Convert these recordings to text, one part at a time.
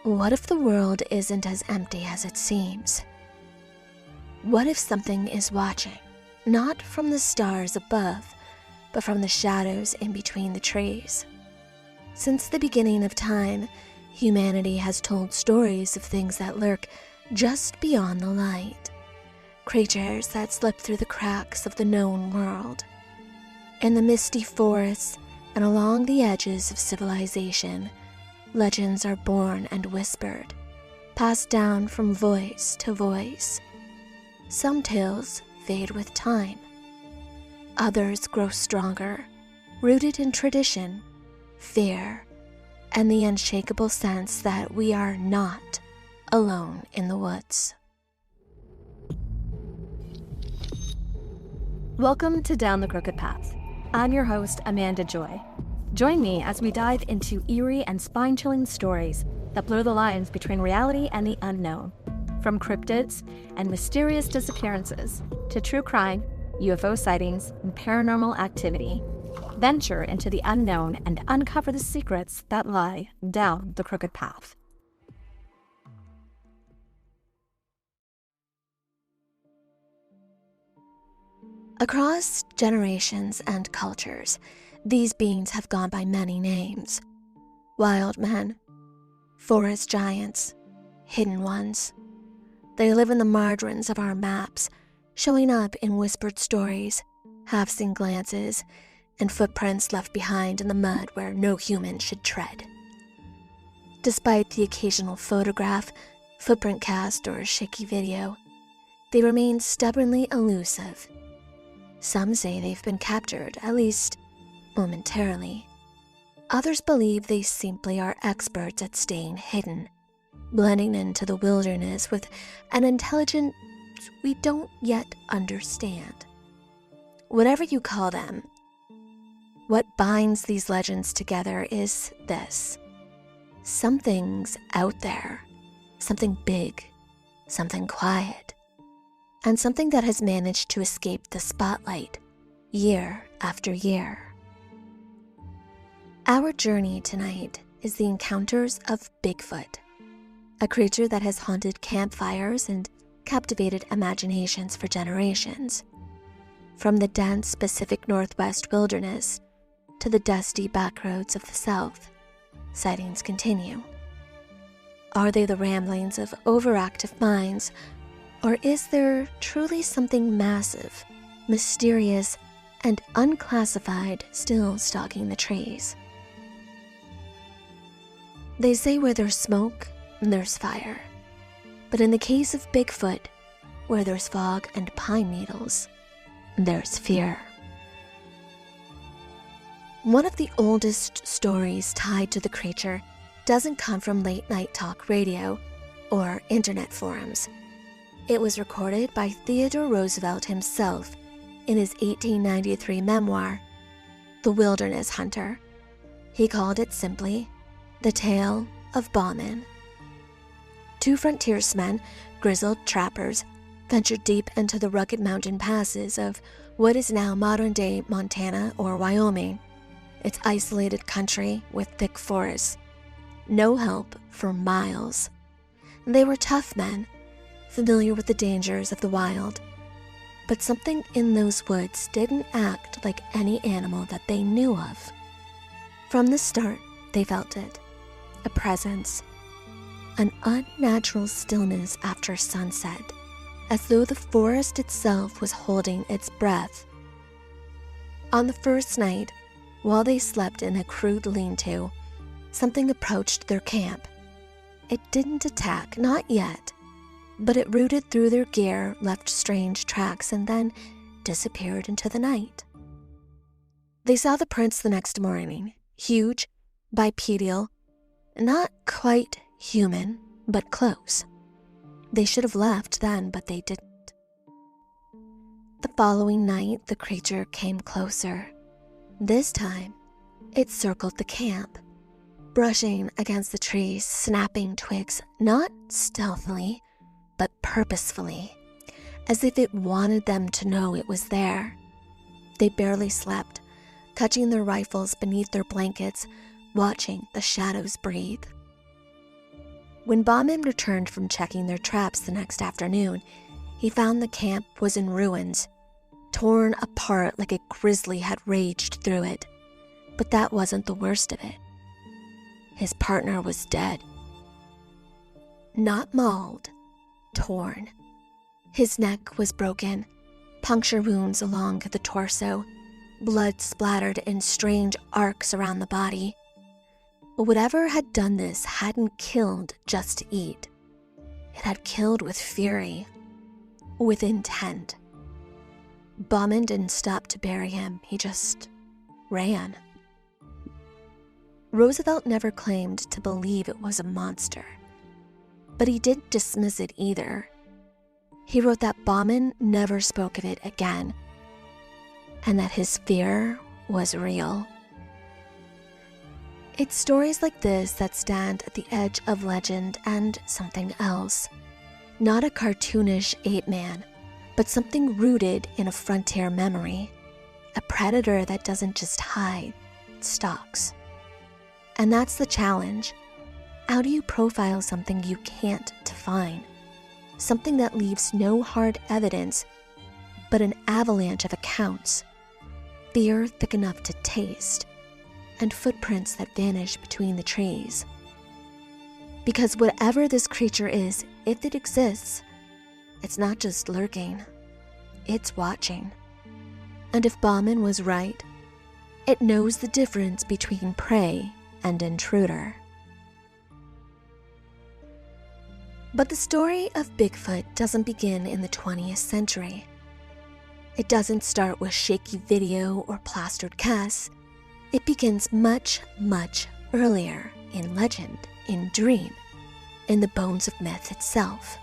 What if the world isn't as empty as it seems? What if something is watching, not from the stars above, but from the shadows in between the trees? Since the beginning of time, humanity has told stories of things that lurk just beyond the light, creatures that slip through the cracks of the known world. In the misty forests and along the edges of civilization, legends are born and whispered, passed down from voice to voice. Some tales fade with time. Others grow stronger, rooted in tradition, fear, and the unshakable sense that we are not alone in the woods. Welcome to Down the Crooked Path. I'm your host, Amanda Joy. Join me as we dive into eerie and spine-chilling stories that blur the lines between reality and the unknown. From cryptids and mysterious disappearances to true crime, UFO sightings, and paranormal activity, venture into the unknown and uncover the secrets that lie down the crooked path. Across generations and cultures, these beings have gone by many names. Wild men, forest giants, hidden ones. They live in the margins of our maps, showing up in whispered stories, half-seen glances, and footprints left behind in the mud where no human should tread. Despite the occasional photograph, footprint cast, or shaky video, they remain stubbornly elusive. Some say they've been captured, at least momentarily. Others believe they simply are experts at staying hidden, blending into the wilderness with an intelligence we don't yet understand. Whatever you call them, what binds these legends together is this: something's out there, something big, something quiet, and something that has managed to escape the spotlight year after year. Our journey tonight is the encounters of Bigfoot, a creature that has haunted campfires and captivated imaginations for generations. From the dense Pacific Northwest wilderness to the dusty backroads of the South, sightings continue. Are they the ramblings of overactive minds, or is there truly something massive, mysterious, and unclassified still stalking the trees? They say where there's smoke, there's fire. But in the case of Bigfoot, where there's fog and pine needles, there's fear. One of the oldest stories tied to the creature doesn't come from late-night talk radio or internet forums. It was recorded by Theodore Roosevelt himself in his 1893 memoir, The Wilderness Hunter. He called it simply The Tale of Bauman. Two frontiersmen, grizzled trappers, ventured deep into the rugged mountain passes of what is now modern-day Montana or Wyoming. It's isolated country with thick forests. No help for miles. They were tough men, familiar with the dangers of the wild. But something in those woods didn't act like any animal that they knew of. From the start, they felt it. A presence. An unnatural stillness after sunset, as though the forest itself was holding its breath. On the first night, while they slept in a crude lean-to, something approached their camp. It didn't attack, not yet, but it rooted through their gear, left strange tracks, and then disappeared into the night. They saw the prints the next morning, huge, bipedal, not quite human, but close. They should have left then, but they didn't. The following night, the creature came closer. This time, it circled the camp, brushing against the trees, snapping twigs, not stealthily, but purposefully, as if it wanted them to know it was there. They barely slept, catching their rifles beneath their blankets, watching the shadows breathe. When Bauman returned from checking their traps the next afternoon, he found the camp was in ruins, torn apart like a grizzly had raged through it. But that wasn't the worst of it. His partner was dead. Not mauled, torn. His neck was broken, puncture wounds along the torso, blood splattered in strange arcs around the body. But whatever had done this hadn't killed just to eat. It had killed with fury, with intent. Bauman didn't stop to bury him, he just ran. Roosevelt never claimed to believe it was a monster, but he didn't dismiss it either. He wrote that Bauman never spoke of it again, and that his fear was real. It's stories like this that stand at the edge of legend and something else. Not a cartoonish ape man, but something rooted in a frontier memory. A predator that doesn't just hide, it stalks. And that's the challenge. How do you profile something you can't define? Something that leaves no hard evidence, but an avalanche of accounts. Fear thick enough to taste, and footprints that vanish between the trees. Because whatever this creature is, if it exists, it's not just lurking, it's watching. And if Bauman was right, it knows the difference between prey and intruder. But the story of Bigfoot doesn't begin in the 20th century. It doesn't start with shaky video or plastered casts. It begins much, much earlier in legend, in dream, in the bones of myth itself.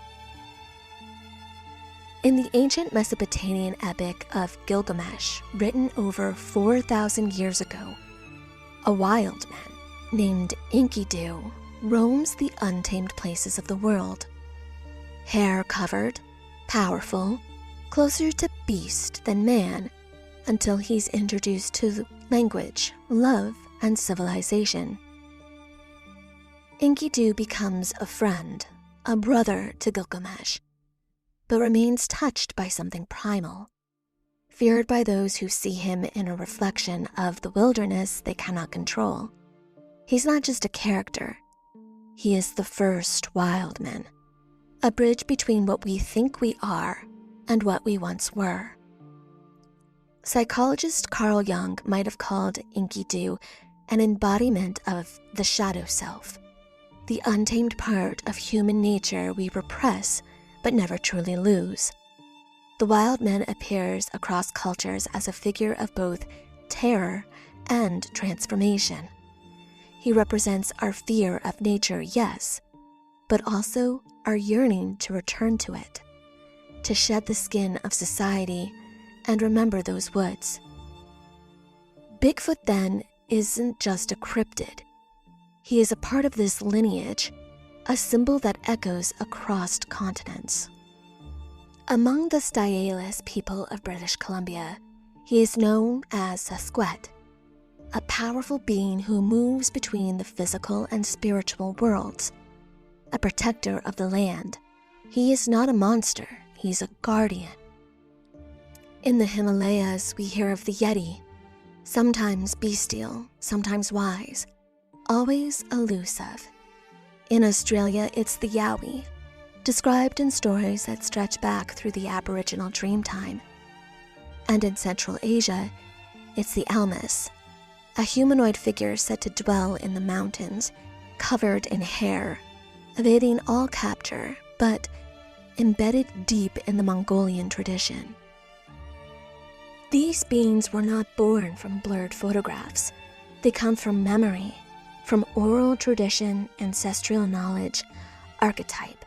In the ancient Mesopotamian epic of Gilgamesh, written over 4,000 years ago, a wild man named Enkidu roams the untamed places of the world. Hair-covered, powerful, closer to beast than man, until he's introduced to language, love, and civilization. Enkidu becomes a friend, a brother to Gilgamesh, but remains touched by something primal, feared by those who see him in a reflection of the wilderness they cannot control. He's not just a character, he is the first wild man, a bridge between what we think we are and what we once were. Psychologist Carl Jung might have called Enkidu an embodiment of the shadow self, the untamed part of human nature we repress but never truly lose. The wild man appears across cultures as a figure of both terror and transformation. He represents our fear of nature, yes, but also our yearning to return to it, to shed the skin of society and remember those woods. Bigfoot, then, isn't just a cryptid. He is a part of this lineage, a symbol that echoes across continents. Among the Styalis people of British Columbia, he is known as Sasquatch, a powerful being who moves between the physical and spiritual worlds, a protector of the land. He is not a monster, he's a guardian. In the Himalayas, we hear of the Yeti, sometimes bestial, sometimes wise, always elusive. In Australia, it's the Yowie, described in stories that stretch back through the Aboriginal Dreamtime. And in Central Asia, it's the Almas, a humanoid figure said to dwell in the mountains, covered in hair, evading all capture, but embedded deep in the Mongolian tradition. These beings were not born from blurred photographs. They come from memory, from oral tradition, ancestral knowledge, archetype.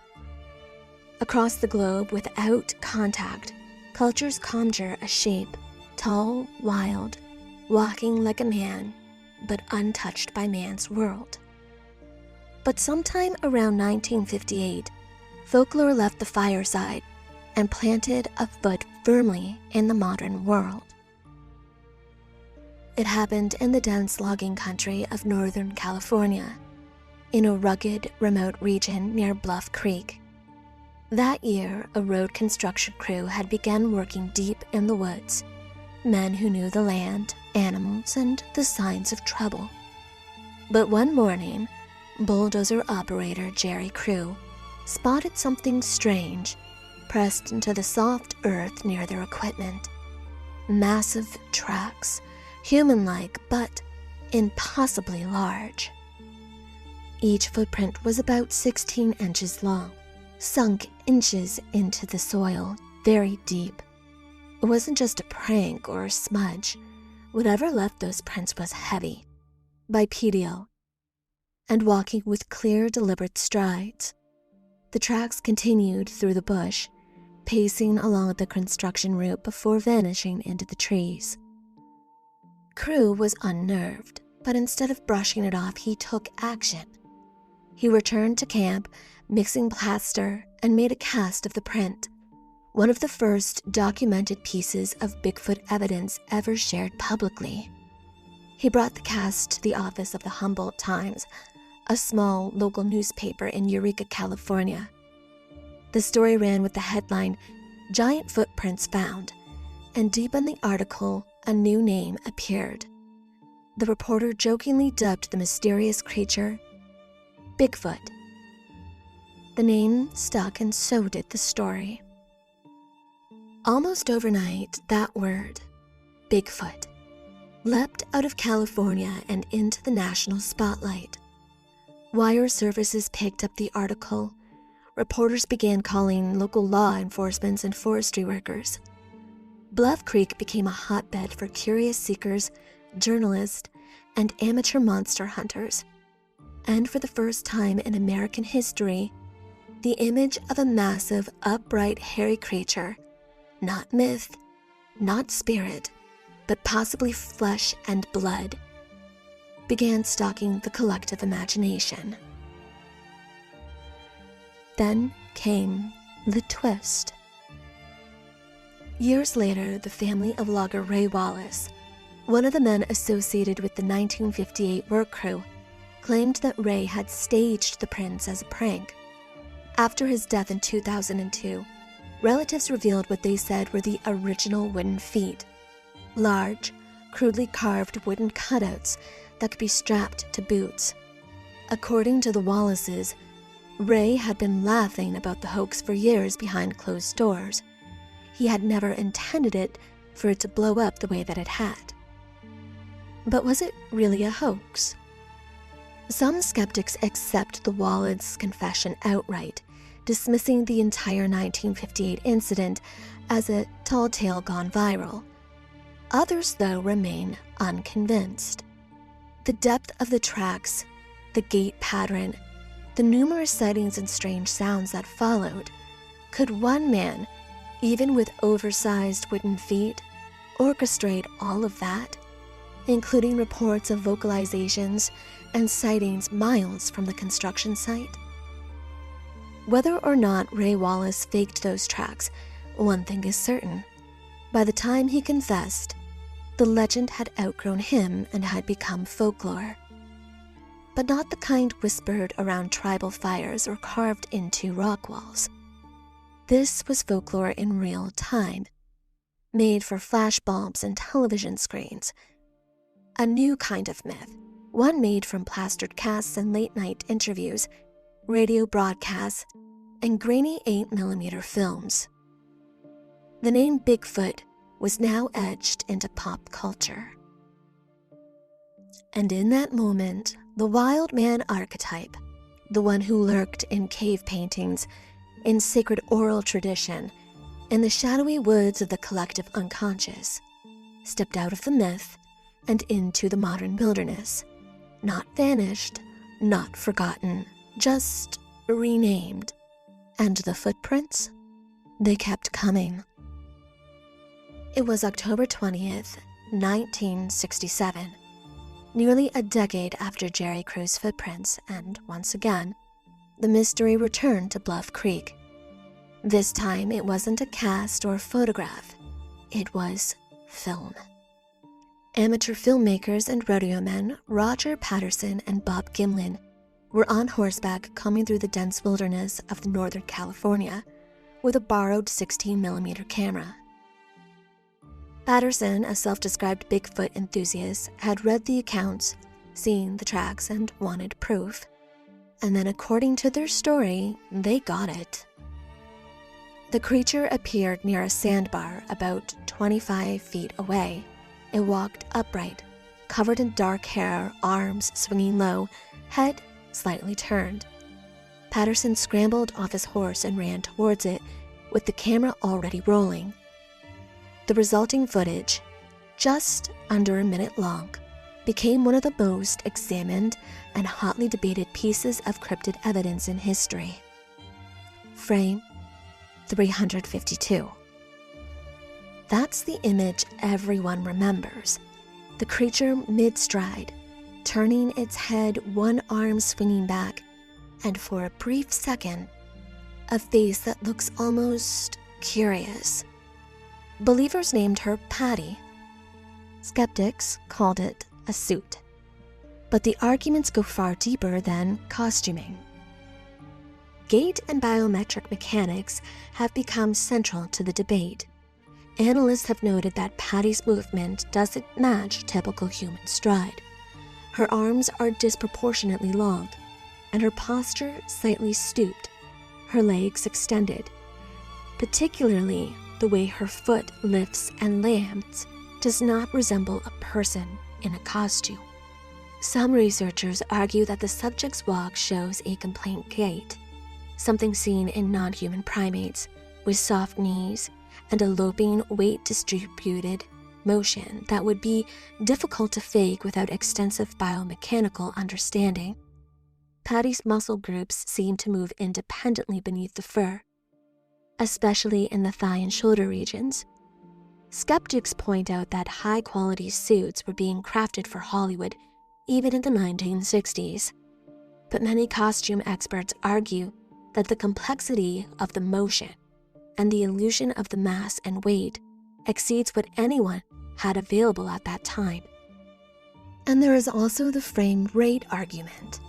Across the globe, without contact, cultures conjure a shape, tall, wild, walking like a man, but untouched by man's world. But sometime around 1958, folklore left the fireside and planted a foot firmly in the modern world. It happened in the dense logging country of Northern California. in a rugged, remote region near Bluff Creek. That year, a road construction crew had begun working deep in the woods. Men who knew the land, animals, and the signs of trouble. But one morning, bulldozer operator Jerry Crew spotted something strange pressed into the soft earth near their equipment. Massive tracks, human-like but impossibly large. Each footprint was about 16 inches long, sunk inches into the soil, very deep. It wasn't just a prank or a smudge. Whatever left those prints was heavy, bipedal, and walking with clear, deliberate strides. The tracks continued through the bush, pacing along the construction route before vanishing into the trees. Crew was unnerved, but instead of brushing it off, he took action. He returned to camp, mixing plaster, and made a cast of the print, one of the first documented pieces of Bigfoot evidence ever shared publicly. He brought the cast to the office of the Humboldt Times, a small local newspaper in Eureka, California. The story ran with the headline, "Giant Footprints Found," and deep in the article, a new name appeared. The reporter jokingly dubbed the mysterious creature Bigfoot. The name stuck, and so did the story. Almost overnight, that word, Bigfoot, leapt out of California and into the national spotlight. Wire services picked up the article. Reporters began calling local law enforcement and forestry workers. Bluff Creek became a hotbed for curious seekers, journalists, and amateur monster hunters. And for the first time in American history, the image of a massive, upright, hairy creature, not myth, not spirit, but possibly flesh and blood, began stalking the collective imagination. Then came the twist. Years later, the family of logger Ray Wallace, one of the men associated with the 1958 work crew, claimed that Ray had staged the prints as a prank. After his death in 2002, relatives revealed what they said were the original wooden feet, large, crudely carved wooden cutouts that could be strapped to boots. According to the Wallaces, Ray had been laughing about the hoax for years behind closed doors. He had never intended it for it to blow up the way that it had. But was it really a hoax? Some skeptics accept the Wallace confession outright, dismissing the entire 1958 incident as a tall tale gone viral. Others, though, remain unconvinced. The depth of the tracks, the gait pattern, the numerous sightings and strange sounds that followed. Could one man, even with oversized wooden feet, orchestrate all of that, including reports of vocalizations and sightings miles from the construction site? Whether or not Ray Wallace faked those tracks, one thing is certain. By the time he confessed, the legend had outgrown him and had become folklore. But not the kind whispered around tribal fires or carved into rock walls. This was folklore in real time, made for flashbulbs and television screens. A new kind of myth, one made from plastered casts and late-night interviews, radio broadcasts, and grainy 8mm films. The name Bigfoot was now etched into pop culture. And in that moment, the wild man archetype, the one who lurked in cave paintings, in sacred oral tradition, in the shadowy woods of the collective unconscious, stepped out of the myth and into the modern wilderness. Not vanished, not forgotten, just renamed. And the footprints? They kept coming. It was October 20th, 1967, nearly a decade after Jerry Crew's footprints, and once again, the mystery returned to Bluff Creek. This time, it wasn't a cast or photograph. It was film. Amateur filmmakers and rodeo men Roger Patterson and Bob Gimlin were on horseback coming through the dense wilderness of Northern California with a borrowed 16mm camera. Patterson, a self-described Bigfoot enthusiast, had read the accounts, seen the tracks, and wanted proof. And then, according to their story, they got it. The creature appeared near a sandbar about 25 feet away. It walked upright, covered in dark hair, arms swinging low, head slightly turned. Patterson scrambled off his horse and ran towards it, with the camera already rolling. The resulting footage, just under a minute long, became one of the most examined and hotly debated pieces of cryptid evidence in history. Frame 352. That's the image everyone remembers. The creature mid-stride, turning its head, one arm swinging back, and for a brief second, a face that looks almost curious. Believers named her Patty. Skeptics called it a suit. But the arguments go far deeper than costuming. Gait and biometric mechanics have become central to the debate. Analysts have noted that Patty's movement doesn't match typical human stride. Her arms are disproportionately long, and her posture slightly stooped, her legs extended. Particularly, the way her foot lifts and lands does not resemble a person in a costume. Some researchers argue that the subject's walk shows a complaint gait, something seen in non-human primates, with soft knees and a loping, weight-distributed motion that would be difficult to fake without extensive biomechanical understanding. Patty's muscle groups seem to move independently beneath the fur, especially in the thigh and shoulder regions. Skeptics point out that high-quality suits were being crafted for Hollywood even in the 1960s. But many costume experts argue that the complexity of the motion and the illusion of the mass and weight exceeds what anyone had available at that time. And there is also the frame rate argument.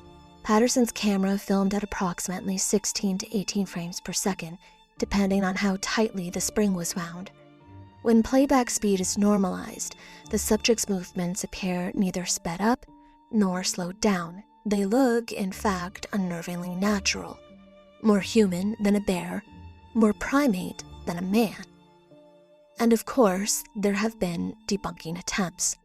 Patterson's camera filmed at approximately 16 to 18 frames per second, depending on how tightly the spring was wound. When playback speed is normalized, the subject's movements appear neither sped up nor slowed down. They look, in fact, unnervingly natural, more human than a bear, more primate than a man. And of course, there have been debunking attempts.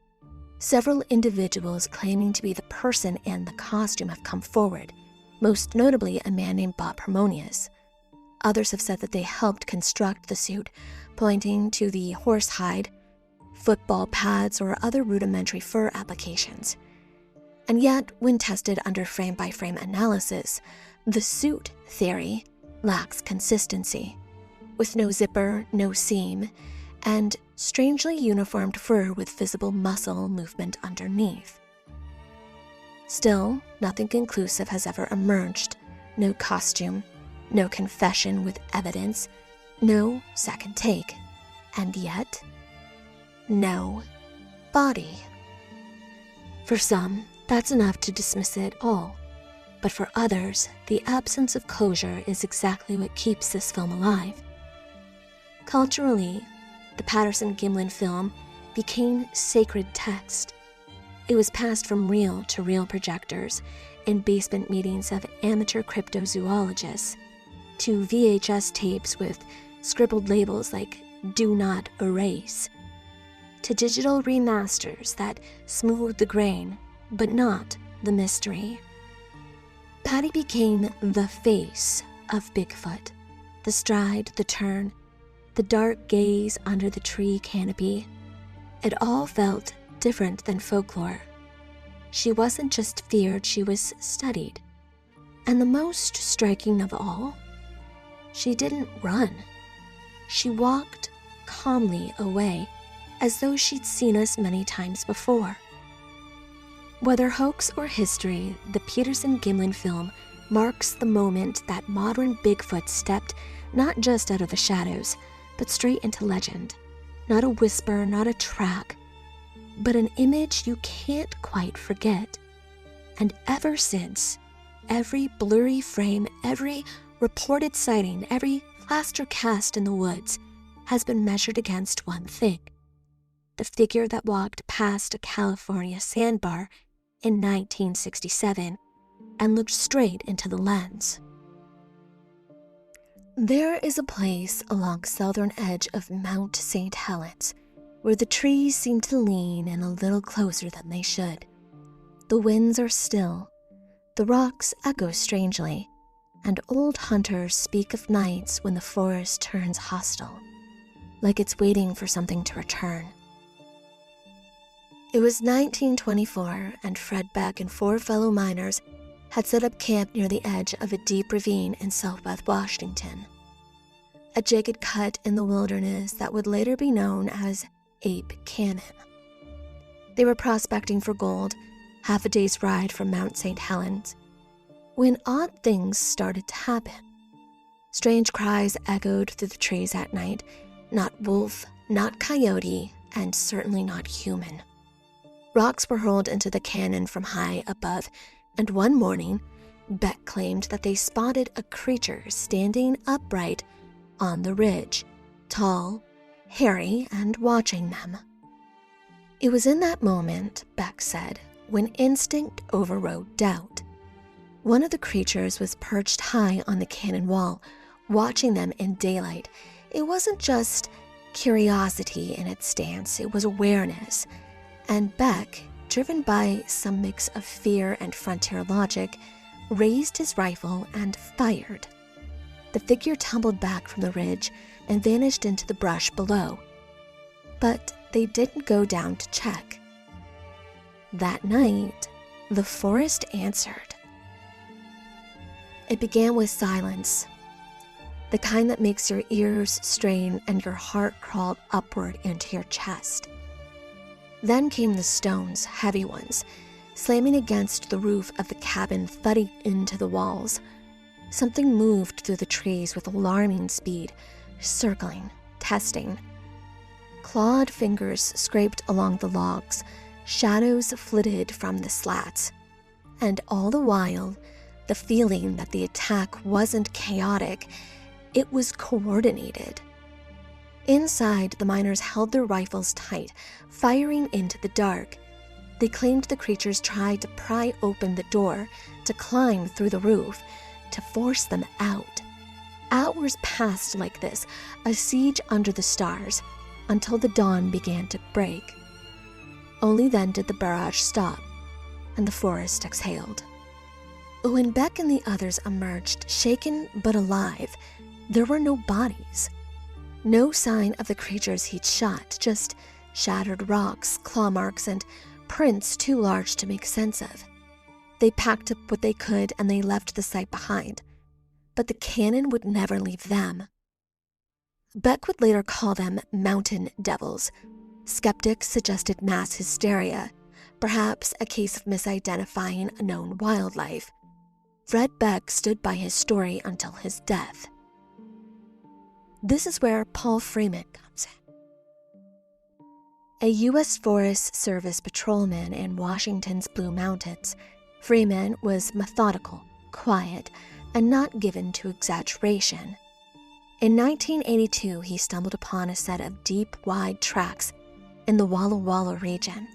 Several individuals claiming to be the person in the costume have come forward, most notably a man named Bob Harmonious. Others have said that they helped construct the suit, pointing to the horsehide, football pads, or other rudimentary fur applications. And yet, when tested under frame-by-frame analysis, the suit theory lacks consistency, with no zipper, no seam, and strangely uniformed fur with visible muscle movement underneath. Still, nothing conclusive has ever emerged. No costume, no confession with evidence, no second take, and yet, no body. For some, that's enough to dismiss it all. But for others, the absence of closure is exactly what keeps this film alive. Culturally, the Patterson-Gimlin film became sacred text. It was passed from reel to reel projectors in basement meetings of amateur cryptozoologists, to VHS tapes with scribbled labels like "Do Not Erase," to digital remasters that smooth the grain, but not the mystery. Patty became the face of Bigfoot. The stride, the turn, the dark gaze under the tree canopy. It all felt different than folklore. She wasn't just feared, she was studied. And the most striking of all, she didn't run. She walked calmly away, as though she'd seen us many times before. Whether hoax or history, the Patterson-Gimlin film marks the moment that modern Bigfoot stepped not just out of the shadows, but straight into legend. Not a whisper, not a track, but an image you can't quite forget. And ever since, every blurry frame, every reported sighting, every plaster cast in the woods has been measured against one thing: the figure that walked past a California sandbar in 1967 and looked straight into the lens. There is a place along the southern edge of Mount St. Helens where the trees seem to lean in a little closer than they should. The winds are still, the rocks echo strangely, and old hunters speak of nights when the forest turns hostile, like it's waiting for something to return. It was 1924, and Fred Beck and 4 fellow miners had set up camp near the edge of a deep ravine in southwest Washington, a jagged cut in the wilderness that would later be known as Ape Canyon. They were prospecting for gold, half a day's ride from Mount St. Helens, when odd things started to happen. Strange cries echoed through the trees at night, not wolf, not coyote, and certainly not human. Rocks were hurled into the canyon from high above, and one morning, Beck claimed that they spotted a creature standing upright on the ridge, tall, hairy, and watching them. It was in that moment, Beck said, when instinct overrode doubt. One of the creatures was perched high on the canyon wall, watching them in daylight. It wasn't just curiosity in its stance, it was awareness. And Beck, driven by some mix of fear and frontier logic, raised his rifle and fired. The figure tumbled back from the ridge and vanished into the brush below. But they didn't go down to check. That night, the forest answered. It began with silence, the kind that makes your ears strain and your heart crawl upward into your chest. Then came the stones, heavy ones, slamming against the roof of the cabin, thudding into the walls. Something moved through the trees with alarming speed, circling, testing. Clawed fingers scraped along the logs, shadows flitted from the slats. And all the while, the feeling that the attack wasn't chaotic, it was coordinated. Inside, the miners held their rifles tight, firing into the dark. They claimed the creatures tried to pry open the door, to climb through the roof, to force them out. Hours passed like this, a siege under the stars, until the dawn began to break. Only then did the barrage stop, and the forest exhaled. When Beck and the others emerged, shaken but alive, there were no bodies. No sign of the creatures he'd shot, just shattered rocks, claw marks, and prints too large to make sense of. They packed up what they could and they left the site behind. But the canyon would never leave them. Beck would later call them mountain devils. Skeptics suggested mass hysteria, perhaps a case of misidentifying a known wildlife. Fred Beck stood by his story until his death. This is where Paul Freeman comes in. A U.S. Forest Service patrolman in Washington's Blue Mountains, Freeman was methodical, quiet, and not given to exaggeration. In 1982, he stumbled upon a set of deep, wide tracks in the Walla Walla region.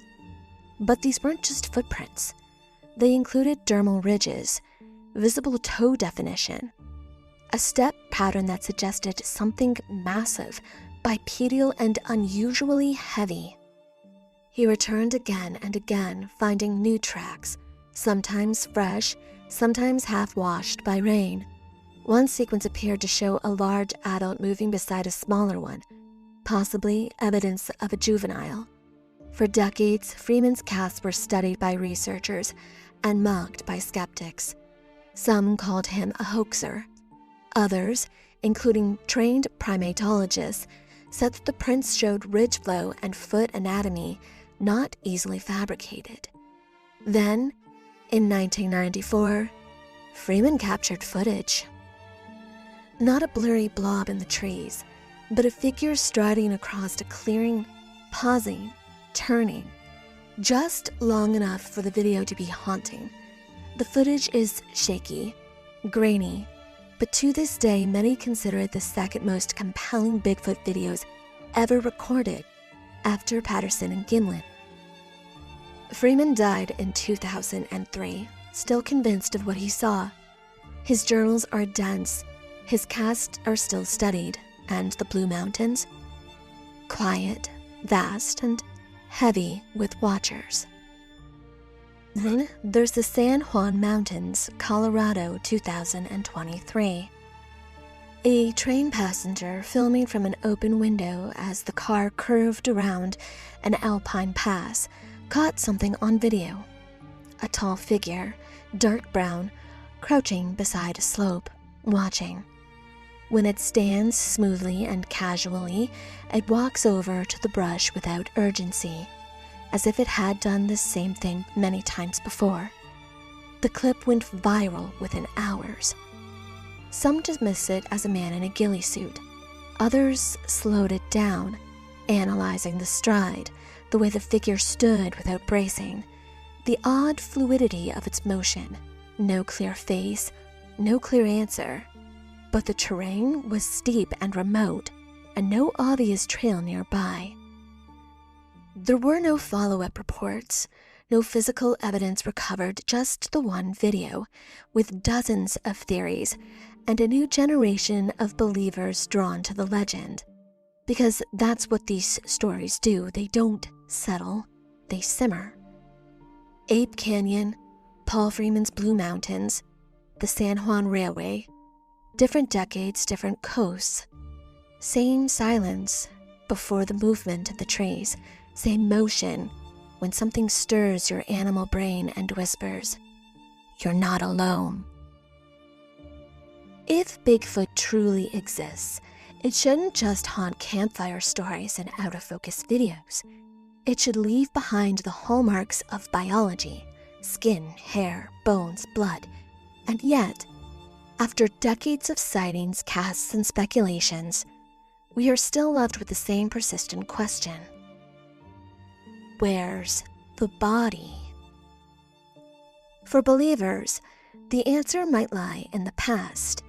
But these weren't just footprints. They included dermal ridges, visible toe definition, a step pattern that suggested something massive, bipedal, and unusually heavy. He returned again and again, finding new tracks, sometimes fresh, sometimes half-washed by rain. One sequence appeared to show a large adult moving beside a smaller one, possibly evidence of a juvenile. For decades, Freeman's casts were studied by researchers and mocked by skeptics. Some called him a hoaxer. Others, including trained primatologists, said that the prints showed ridge flow and foot anatomy not easily fabricated. Then, in 1994, Freeman captured footage. Not a blurry blob in the trees, but a figure striding across a clearing, pausing, turning, just long enough for the video to be haunting. The footage is shaky, grainy, but to this day, many consider it the second most compelling Bigfoot videos ever recorded after Patterson and Gimlin. Freeman died in 2003, still convinced of what he saw. His journals are dense, his casts are still studied, and the Blue Mountains? Quiet, vast, and heavy with watchers. Then there's the San Juan Mountains, Colorado, 2023. A train passenger filming from an open window as the car curved around an alpine pass caught something on video. A tall figure, dark brown, crouching beside a slope, watching. When it stands smoothly and casually, it walks over to the brush without urgency, as if it had done the same thing many times before. The clip went viral within hours. Some dismiss it as a man in a ghillie suit. Others slowed it down, analyzing the stride, the way the figure stood without bracing, the odd fluidity of its motion. No clear face, no clear answer. But the terrain was steep and remote, and no obvious trail nearby. There were no follow-up reports, no physical evidence recovered, just the one video, with dozens of theories, and a new generation of believers drawn to the legend. Because that's what these stories do. They don't settle, they simmer. Ape Canyon, Paul Freeman's Blue Mountains, the San Juan Railway, different decades, different coasts. Same silence before the movement of the trees, same motion when something stirs your animal brain and whispers, "You're not alone." If Bigfoot truly exists, it shouldn't just haunt campfire stories and out-of-focus videos. It should leave behind the hallmarks of biology, skin, hair, bones, blood. And yet, after decades of sightings, casts, and speculations, we are still left with the same persistent question. Where's the body? For believers, the answer might lie in the past,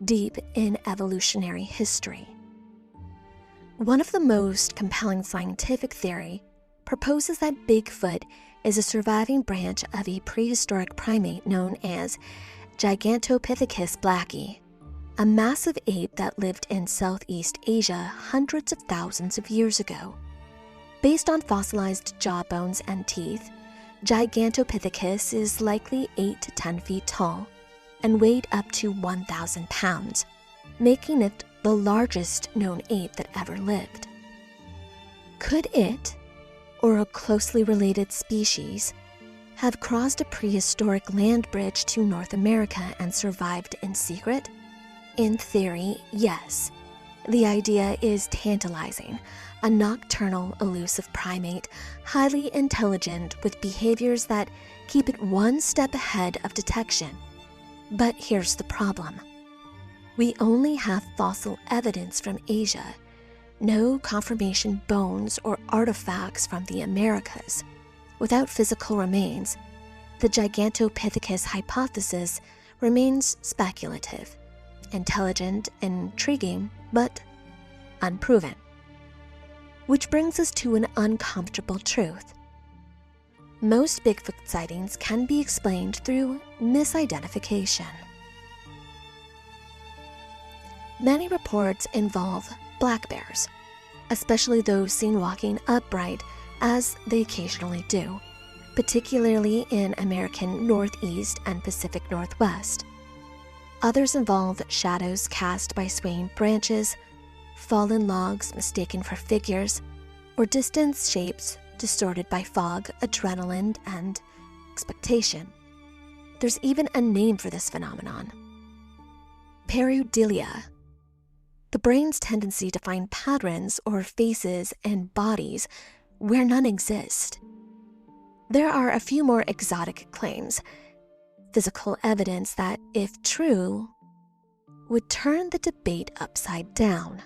deep in evolutionary history. One of the most compelling scientific theory proposes that Bigfoot is a surviving branch of a prehistoric primate known as Gigantopithecus blacki, a massive ape that lived in Southeast Asia hundreds of thousands of years ago. Based on fossilized jawbones and teeth, Gigantopithecus is likely 8 to 10 feet tall and weighed up to 1,000 pounds, making it the largest known ape that ever lived. Could it, or a closely related species, have crossed a prehistoric land bridge to North America and survived in secret? In theory, yes. The idea is tantalizing. A nocturnal, elusive primate, highly intelligent with behaviors that keep it one step ahead of detection. But here's the problem. We only have fossil evidence from Asia, no confirmation bones or artifacts from the Americas. Without physical remains, the Gigantopithecus hypothesis remains speculative, intelligent, intriguing, but unproven. Which brings us to an uncomfortable truth. Most Bigfoot sightings can be explained through misidentification. Many reports involve black bears, especially those seen walking upright, as they occasionally do, particularly in American Northeast and Pacific Northwest. Others involve shadows cast by swaying branches, fallen logs mistaken for figures, or distant shapes distorted by fog, adrenaline, and expectation. There's even a name for this phenomenon: pareidolia, the brain's tendency to find patterns or faces in bodies where none exist. There are a few more exotic claims, physical evidence that, if true, would turn the debate upside down.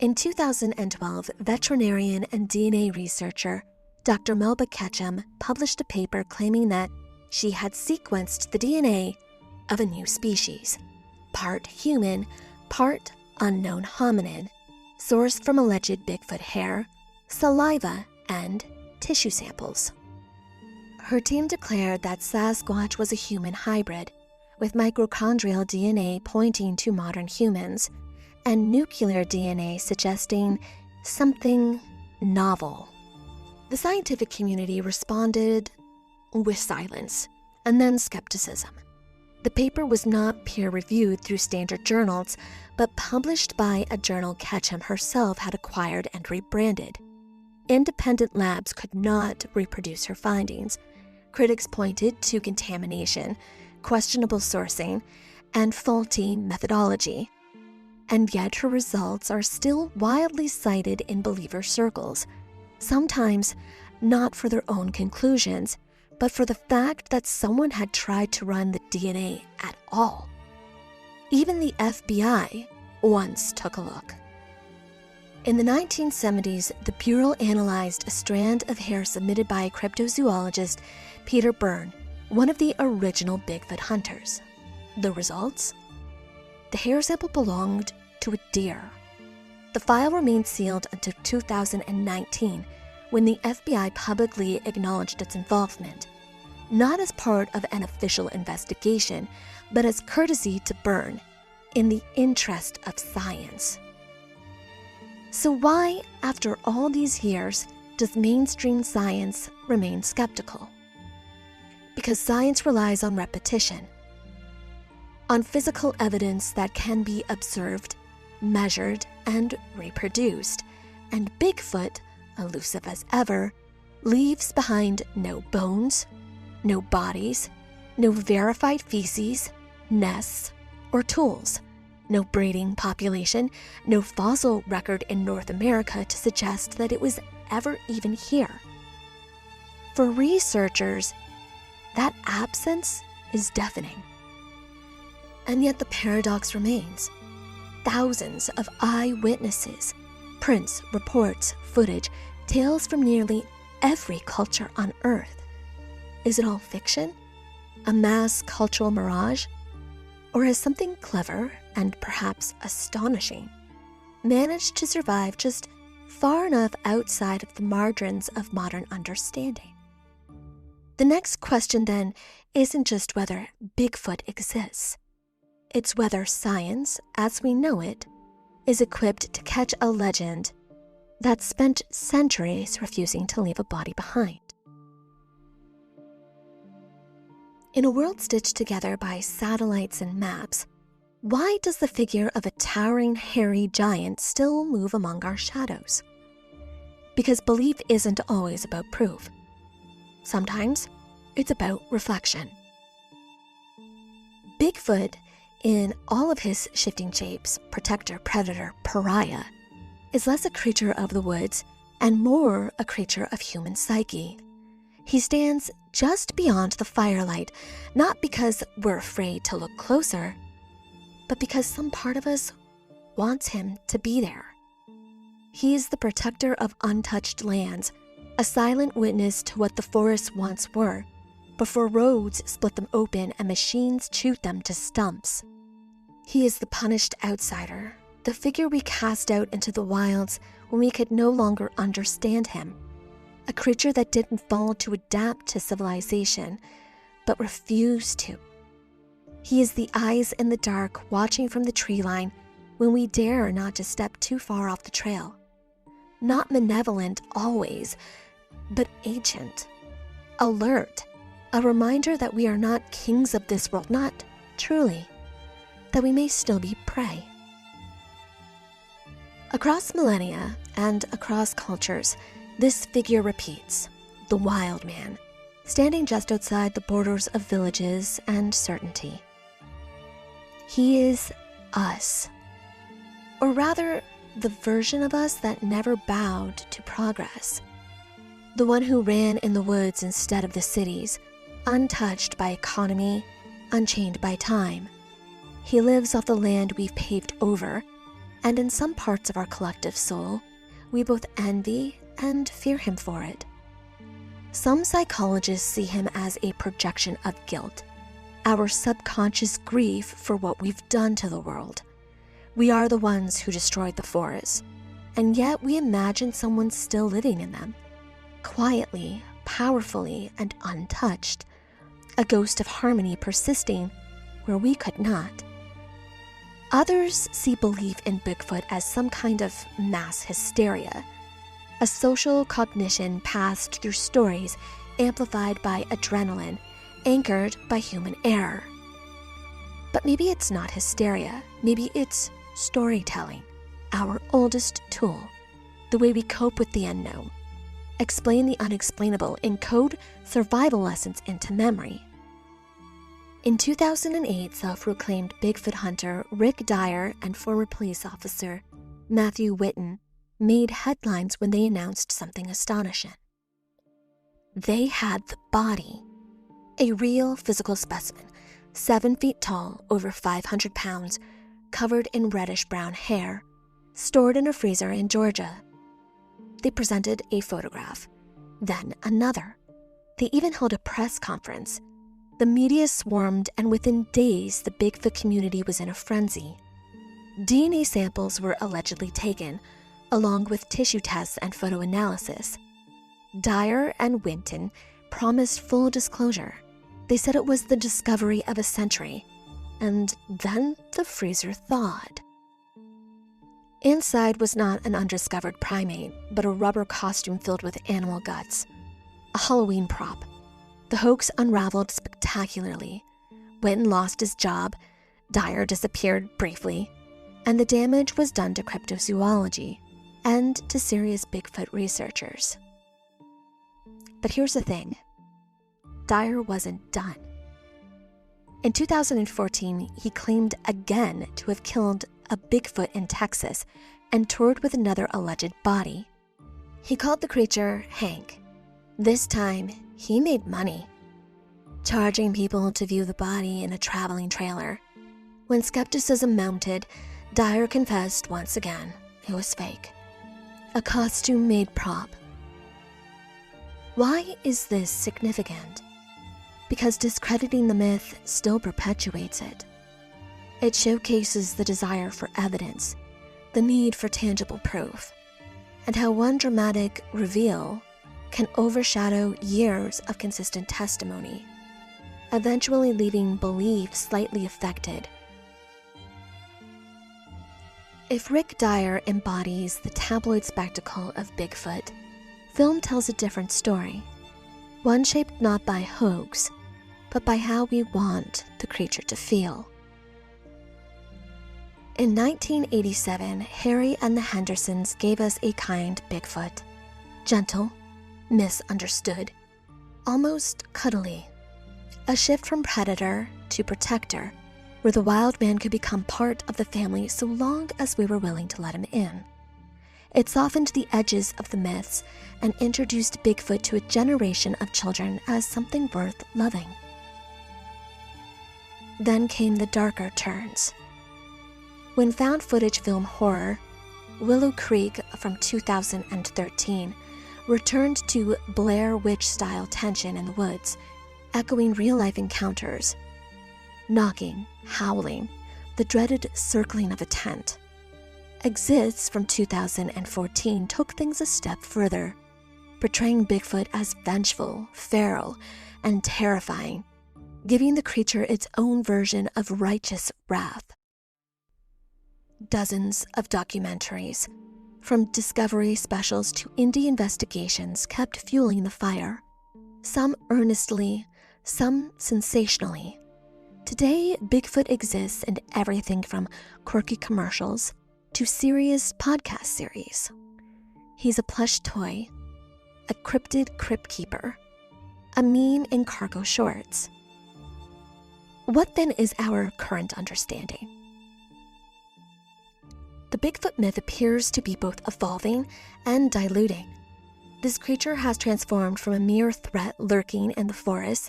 In 2012, veterinarian and DNA researcher Dr. Melba Ketchum published a paper claiming that she had sequenced the DNA of a new species, part human, part unknown hominid, sourced from alleged Bigfoot hair, saliva, and tissue samples. Her team declared that Sasquatch was a human hybrid, with mitochondrial DNA pointing to modern humans, and nuclear DNA suggesting something novel. The scientific community responded with silence, and then skepticism. The paper was not peer-reviewed through standard journals, but published by a journal Ketchum herself had acquired and rebranded. Independent labs could not reproduce her findings. Critics pointed to contamination, questionable sourcing, and faulty methodology. And yet her results are still widely cited in believer circles, sometimes not for their own conclusions, but for the fact that someone had tried to run the DNA at all. Even the FBI once took a look. In the 1970s, the Bureau analyzed a strand of hair submitted by cryptozoologist Peter Byrne, one of the original Bigfoot hunters. The results? The hair sample belonged to a deer. The file remained sealed until 2019, when the FBI publicly acknowledged its involvement, not as part of an official investigation, but as courtesy to Byrne, in the interest of science. So why, after all these years, does mainstream science remain skeptical? Because science relies on repetition, on physical evidence that can be observed, measured, and reproduced, and Bigfoot, elusive as ever, leaves behind no bones, no bodies, no verified feces, nests, or tools, no breeding population, no fossil record in North America to suggest that it was ever even here. For researchers, that absence is deafening. And yet the paradox remains. Thousands of eyewitnesses, prints, reports, footage, tales from nearly every culture on Earth. Is it all fiction? A mass cultural mirage? Or has something clever and perhaps astonishing managed to survive just far enough outside of the margins of modern understanding? The next question then isn't just whether Bigfoot exists. It's whether science, as we know it, is equipped to catch a legend that spent centuries refusing to leave a body behind. In a world stitched together by satellites and maps, why does the figure of a towering, hairy giant still move among our shadows? Because belief isn't always about proof. Sometimes it's about reflection. Bigfoot, in all of his shifting shapes, protector, predator, pariah, is less a creature of the woods and more a creature of human psyche. He stands just beyond the firelight, not because we're afraid to look closer, but because some part of us wants him to be there. He is the protector of untouched lands, a silent witness to what the forests once were, before roads split them open and machines chewed them to stumps. He is the punished outsider, the figure we cast out into the wilds when we could no longer understand him, a creature that didn't fall to adapt to civilization, but refused to. He is the eyes in the dark watching from the tree line when we dare not to step too far off the trail. Not malevolent always, but ancient, alert, a reminder that we are not kings of this world, not truly, that we may still be prey. Across millennia and across cultures, this figure repeats, the wild man, standing just outside the borders of villages and certainty. He is us, or rather, the version of us that never bowed to progress, the one who ran in the woods instead of the cities, untouched by economy, unchained by time. He lives off the land we've paved over, and in some parts of our collective soul, we both envy and fear him for it. Some psychologists see him as a projection of guilt, our subconscious grief for what we've done to the world. We are the ones who destroyed the forests, and yet we imagine someone still living in them, quietly, powerfully, and untouched, a ghost of harmony persisting where we could not. Others see belief in Bigfoot as some kind of mass hysteria, a social cognition passed through stories amplified by adrenaline, anchored by human error. But maybe it's not hysteria, maybe it's storytelling, our oldest tool, the way we cope with the unknown, explain the unexplainable, encode survival lessons into memory. In 2008, self-proclaimed Bigfoot hunter Rick Dyer and former police officer Matthew Whitten made headlines when they announced something astonishing. They had the body, a real physical specimen, 7 feet tall, over 500 pounds, covered in reddish-brown hair, stored in a freezer in Georgia. They presented a photograph, then another. They even held a press conference. The media swarmed, and within days, the Bigfoot community was in a frenzy. DNA samples were allegedly taken, along with tissue tests and photo analysis. Dyer and Whitten promised full disclosure. They said it was the discovery of a century, and then the freezer thawed. Inside was not an undiscovered primate, but a rubber costume filled with animal guts, a Halloween prop. The hoax unraveled spectacularly. Whitten lost his job, Dyer disappeared briefly, and the damage was done to cryptozoology and to serious Bigfoot researchers. But here's the thing. Dyer wasn't done. In 2014, he claimed again to have killed a Bigfoot in Texas and toured with another alleged body. He called the creature Hank. This time, he made money, charging people to view the body in a traveling trailer. When skepticism mounted, Dyer confessed once again it was fake, a costume-made prop. Why is this significant? Because discrediting the myth still perpetuates it. It showcases the desire for evidence, the need for tangible proof, and how one dramatic reveal can overshadow years of consistent testimony, eventually leaving belief slightly affected. If Rick Dyer embodies the tabloid spectacle of Bigfoot, film tells a different story, one shaped not by hoax, but by how we want the creature to feel. In 1987, Harry and the Hendersons gave us a kind Bigfoot, gentle, misunderstood, almost cuddly, a shift from predator to protector, where the wild man could become part of the family so long as we were willing to let him in. It softened the edges of the myths and introduced Bigfoot to a generation of children as something worth loving. Then came the darker turns. When found footage film horror, Willow Creek from 2013 returned to Blair Witch-style tension in the woods, echoing real-life encounters. Knocking, howling, the dreaded circling of a tent. Exists from 2014 took things a step further, portraying Bigfoot as vengeful, feral, and terrifying, giving the creature its own version of righteous wrath. Dozens of documentaries, from Discovery specials to indie investigations, kept fueling the fire, some earnestly, some sensationally. Today, Bigfoot exists in everything from quirky commercials to serious podcast series. He's a plush toy, a cryptid crypt keeper, a meme in cargo shorts. What then is our current understanding? The Bigfoot myth appears to be both evolving and diluting. This creature has transformed from a mere threat lurking in the forest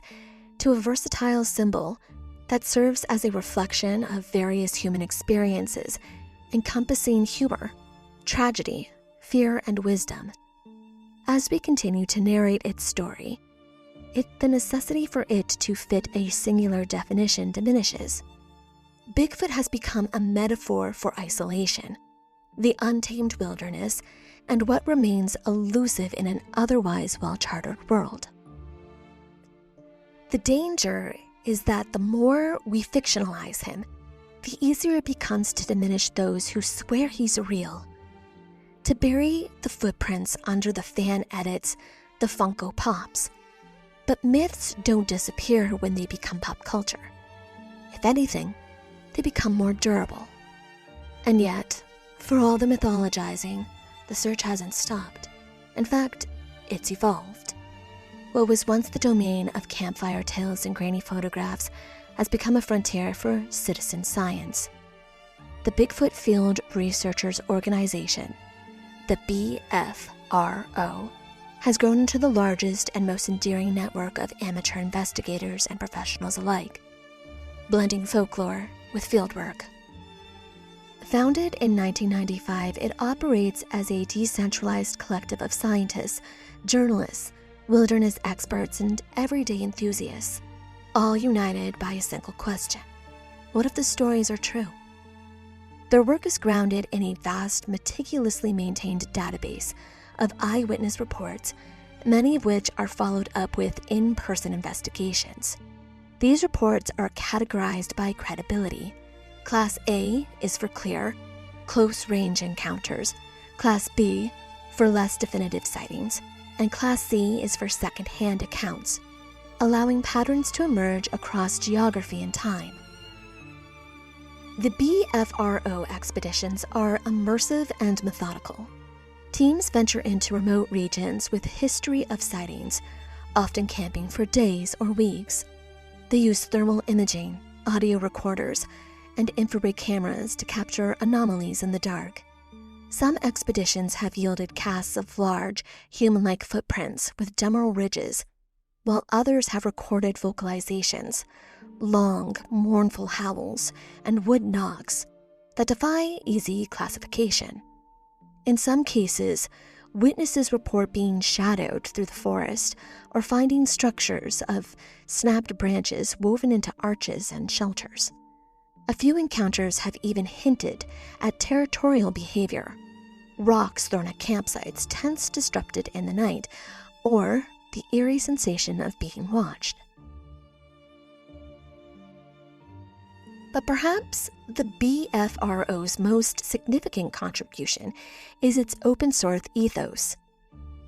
to a versatile symbol that serves as a reflection of various human experiences, encompassing humor, tragedy, fear, and wisdom. As we continue to narrate its story, the necessity for it to fit a singular definition diminishes. Bigfoot has become a metaphor for isolation, the untamed wilderness, and what remains elusive in an otherwise well-charted world. The danger is that the more we fictionalize him, the easier it becomes to diminish those who swear he's real, to bury the footprints under the fan edits, the Funko Pops. But myths don't disappear when they become pop culture. If anything, they become more durable. And yet, for all the mythologizing, the search hasn't stopped. In fact, it's evolved. What was once the domain of campfire tales and grainy photographs has become a frontier for citizen science. The Bigfoot Field Researchers Organization, the BFRO, has grown into the largest and most endearing network of amateur investigators and professionals alike, blending folklore with fieldwork. Founded in 1995, it operates as a decentralized collective of scientists, journalists, wilderness experts, and everyday enthusiasts, all united by a single question: what if the stories are true? Their work is grounded in a vast, meticulously maintained database of eyewitness reports, many of which are followed up with in-person investigations. These reports are categorized by credibility. Class A is for clear, close-range encounters, Class B for less definitive sightings, and Class C is for second-hand accounts, allowing patterns to emerge across geography and time. The BFRO expeditions are immersive and methodical. Teams venture into remote regions with a history of sightings, often camping for days or weeks. They use thermal imaging, audio recorders, and infrared cameras to capture anomalies in the dark. Some expeditions have yielded casts of large, human-like footprints with demeral ridges, while others have recorded vocalizations, long, mournful howls, and wood knocks that defy easy classification. In some cases, witnesses report being shadowed through the forest or finding structures of snapped branches woven into arches and shelters. A few encounters have even hinted at territorial behavior: rocks thrown at campsites, tents disrupted in the night, or the eerie sensation of being watched. But perhaps the BFRO's most significant contribution is its open source ethos.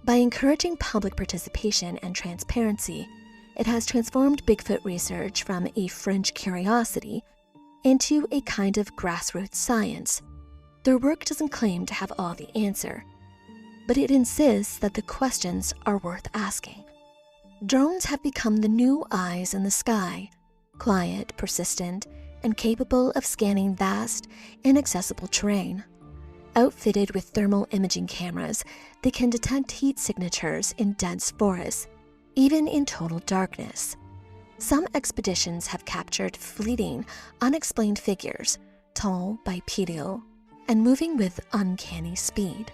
By encouraging public participation and transparency, it has transformed Bigfoot research from a fringe curiosity into a kind of grassroots science. Their work doesn't claim to have all the answer, but it insists that the questions are worth asking. Drones have become the new eyes in the sky, quiet, persistent, and capable of scanning vast, inaccessible terrain. Outfitted with thermal imaging cameras, they can detect heat signatures in dense forests, even in total darkness. Some expeditions have captured fleeting, unexplained figures, tall, bipedal, and moving with uncanny speed.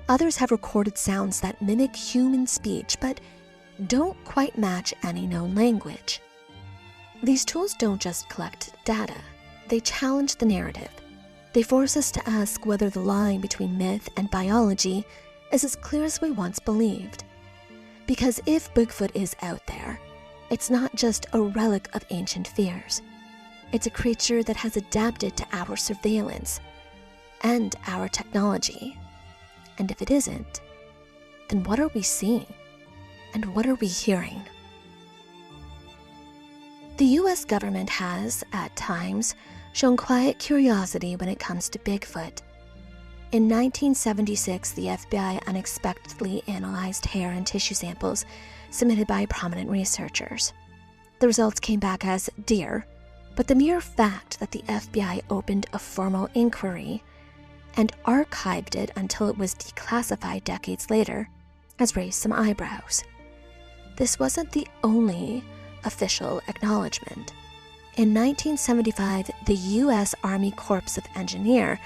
Others have recorded sounds that mimic human speech but don't quite match any known language. These tools don't just collect data, they challenge the narrative. They force us to ask whether the line between myth and biology is as clear as we once believed. Because if Bigfoot is out there, it's not just a relic of ancient fears. It's a creature that has adapted to our surveillance and our technology. And if it isn't, then what are we seeing? And what are we hearing? The U.S. government has, at times, shown quiet curiosity when it comes to Bigfoot. In 1976, the FBI unexpectedly analyzed hair and tissue samples submitted by prominent researchers. The results came back as deer, but the mere fact that the FBI opened a formal inquiry and archived it until it was declassified decades later has raised some eyebrows. This wasn't the only official acknowledgement. In 1975, the U.S. Army Corps of Engineers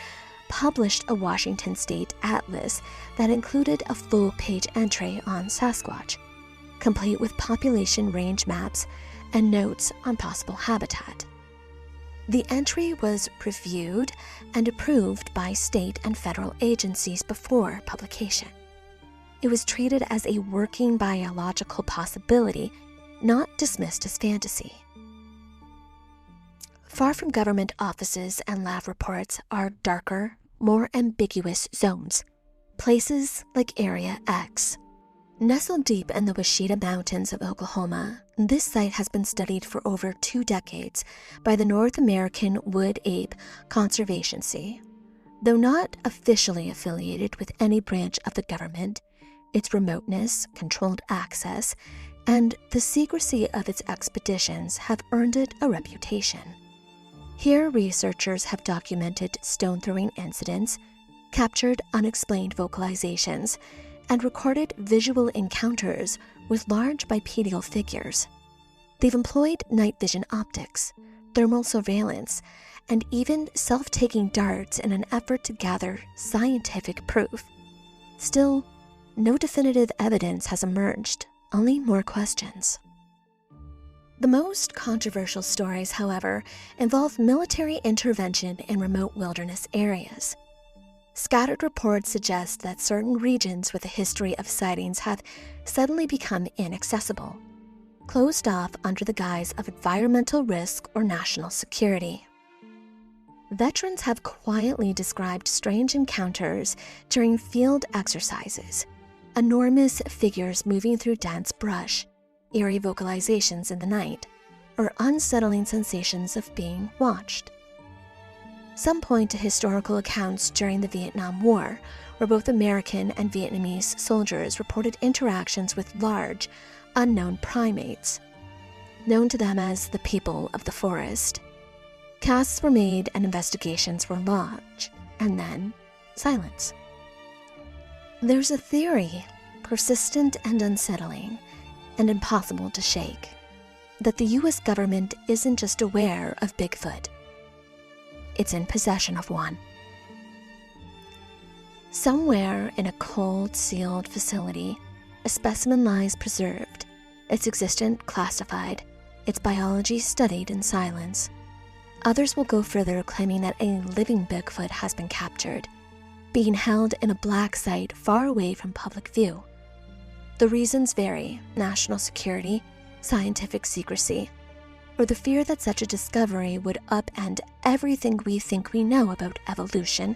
published a Washington state atlas that included a full-page entry on Sasquatch, complete with population range maps and notes on possible habitat. The entry was reviewed and approved by state and federal agencies before publication. It was treated as a working biological possibility, not dismissed as fantasy. Far from government offices and lab reports are darker, more ambiguous zones, places like Area X. Nestled deep in the Washita Mountains of Oklahoma, this site has been studied for over 2 decades by the North American Wood Ape Conservancy. Though not officially affiliated with any branch of the government, its remoteness, controlled access, and the secrecy of its expeditions have earned it a reputation. Here, researchers have documented stone-throwing incidents, captured unexplained vocalizations, and recorded visual encounters with large bipedal figures. They've employed night vision optics, thermal surveillance, and even self-taking darts in an effort to gather scientific proof. Still, no definitive evidence has emerged, only more questions. The most controversial stories, however, involve military intervention in remote wilderness areas. Scattered reports suggest that certain regions with a history of sightings have suddenly become inaccessible, closed off under the guise of environmental risk or national security. Veterans have quietly described strange encounters during field exercises, enormous figures moving through dense brush, eerie vocalizations in the night, or unsettling sensations of being watched. Some point to historical accounts during the Vietnam War, where both American and Vietnamese soldiers reported interactions with large, unknown primates, known to them as the people of the forest. Casts were made and investigations were launched, and then silence. There's a theory, persistent and unsettling, and impossible to shake, that the U.S. government isn't just aware of Bigfoot. It's in possession of one. Somewhere in a cold, sealed facility, a specimen lies preserved, its existence classified, its biology studied in silence. Others will go further, claiming that a living Bigfoot has been captured, being held in a black site far away from public view. The reasons vary: national security, scientific secrecy, or the fear that such a discovery would upend everything we think we know about evolution,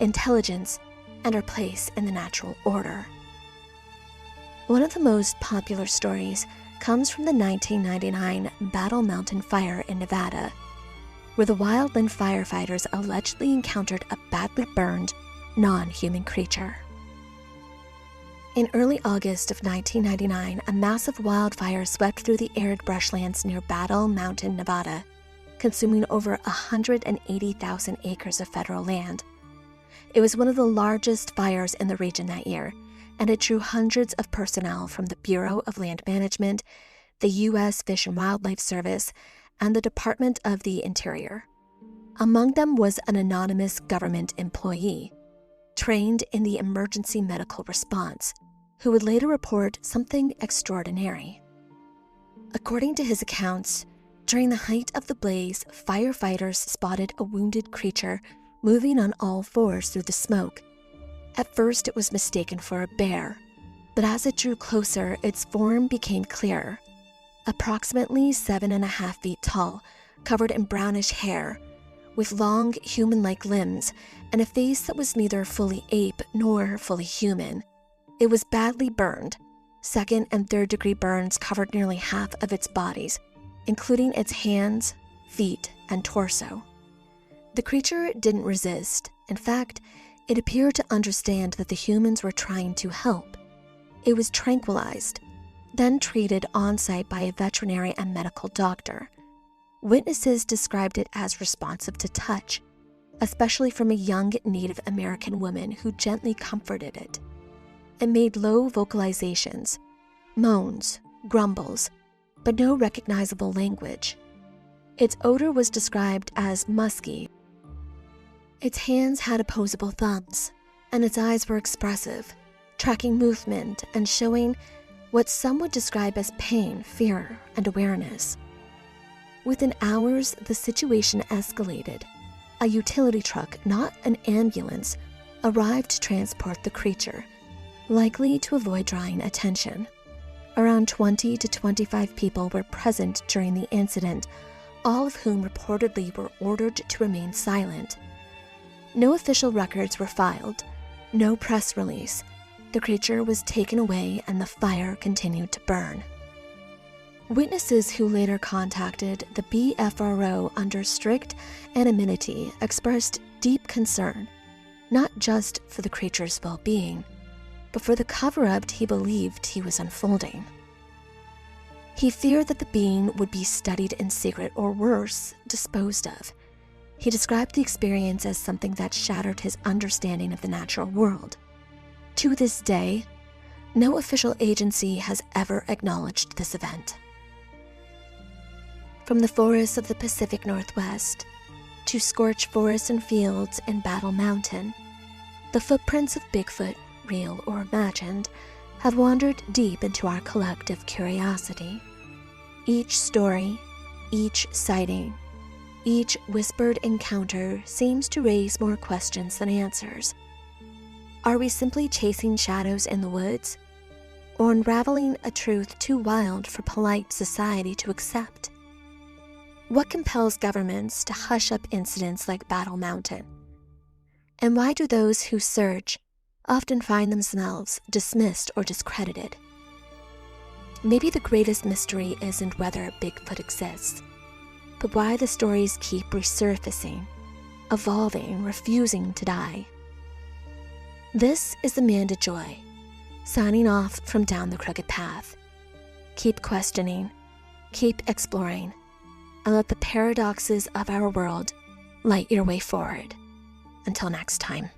intelligence, and our place in the natural order. One of the most popular stories comes from the 1999 Battle Mountain fire in Nevada, where the wildland firefighters allegedly encountered a badly burned, non-human creature. In early August of 1999, a massive wildfire swept through the arid brushlands near Battle Mountain, Nevada, consuming over 180,000 acres of federal land. It was one of the largest fires in the region that year, and it drew hundreds of personnel from the Bureau of Land Management, the U.S. Fish and Wildlife Service, and the Department of the Interior. Among them was an anonymous government employee, trained in the emergency medical response, who would later report something extraordinary. According to his accounts, during the height of the blaze, firefighters spotted a wounded creature moving on all fours through the smoke. At first, it was mistaken for a bear, but as it drew closer, its form became clearer. Approximately 7.5 feet tall, covered in brownish hair, with long, human-like limbs and a face that was neither fully ape nor fully human. It was badly burned. Second and third degree burns covered nearly half of its bodies, including its hands, feet, and torso. The creature didn't resist. In fact, it appeared to understand that the humans were trying to help. It was tranquilized, then treated on-site by a veterinary and medical doctor. Witnesses described it as responsive to touch, especially from a young Native American woman who gently comforted it. It made low vocalizations, moans, grumbles, but no recognizable language. Its odor was described as musky. Its hands had opposable thumbs, and its eyes were expressive, tracking movement and showing what some would describe as pain, fear, and awareness. Within hours, the situation escalated. A utility truck, not an ambulance, arrived to transport the creature, likely to avoid drawing attention. Around 20 to 25 people were present during the incident, all of whom reportedly were ordered to remain silent. No official records were filed, no press release. The creature was taken away and the fire continued to burn. Witnesses who later contacted the BFRO under strict anonymity expressed deep concern, not just for the creature's well-being, but for the cover-up he believed he was unfolding. He feared that the being would be studied in secret or worse, disposed of. He described the experience as something that shattered his understanding of the natural world. To this day, no official agency has ever acknowledged this event. From the forests of the Pacific Northwest to scorched forests and fields in Battle Mountain, the footprints of Bigfoot, real or imagined, have wandered deep into our collective curiosity. Each story, each sighting, each whispered encounter seems to raise more questions than answers. Are we simply chasing shadows in the woods, or unraveling a truth too wild for polite society to accept? What compels governments to hush up incidents like Battle Mountain? And why do those who search often find themselves dismissed or discredited? Maybe the greatest mystery isn't whether Bigfoot exists, but why the stories keep resurfacing, evolving, refusing to die. This is Amanda Joy, signing off from Down the Crooked Path. Keep questioning, keep exploring, and let the paradoxes of our world light your way forward. Until next time.